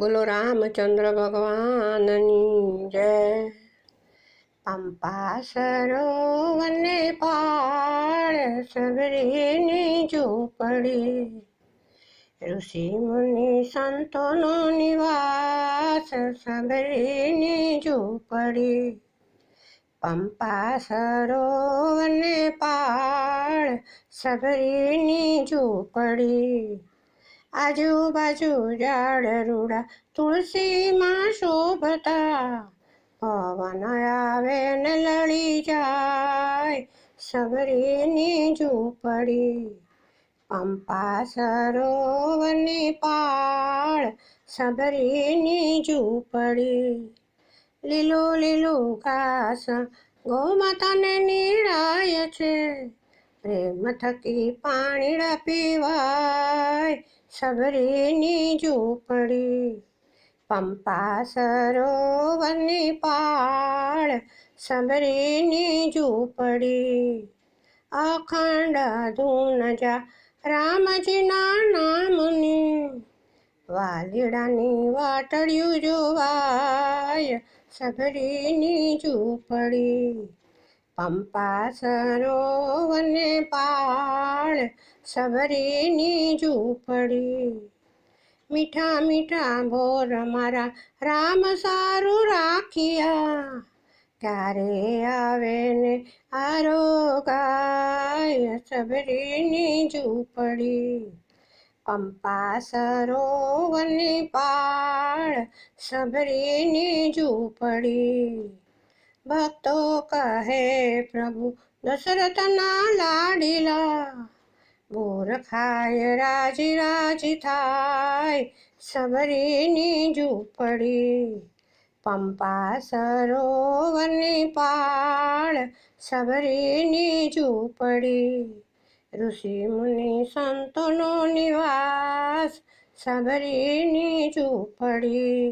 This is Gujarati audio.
બોલો રામચંદ્ર ભગવાનની જય। પંપા સરોવરને પાળ સબરીની ઝૂંપડી, ઋષિ મુનિ સંતોનો નિવાસ સબરીની ઝૂંપડી। પંપા સરોવરને પાળ સબરીની ઝૂંપડી, આજુબાજુ ઝાડ રૂડા તુલસીમાં શોભતા, પવન આવે ને લડી જાય સબરીની ઝૂંપડી। પંપા સરોવરની પાળ સબરીની ઝૂંપડી, લીલું લીલું ઘાસ ગૌમાતાને નીરાય છે, પ્રેમ થકી પાણીડા પીવાય સબરીની ઝૂંપડી। પંપા સરોવરની પાળ સબરીની ઝૂંપડી, અખંડ ધૂન જા રામજીના નામની, વાલીડાની વાટડિયું જોવાય સબરીની ઝૂંપડી। પંપા સરોવરને પાળ સબરીની ઝૂંપડી, મીઠા મીઠા બોર મારા રામ સારું રાખ્યા, ક્યારે આવે ને આરોગાય સબરીની ઝૂંપડી। પંપા સરોવરની પાળ સબરીની ઝૂંપડી, ભક્તો કહે પ્રભુ દશરથના લાડીલા, બોર ખાય રાજી રાજી થાય સબરીની ઝૂંપડી। પંપા સરોવરની પાળ સબરીની ઝૂંપડી, ઋષિ મુનિ સંતોનો નિવાસ સબરીની ઝૂંપડી।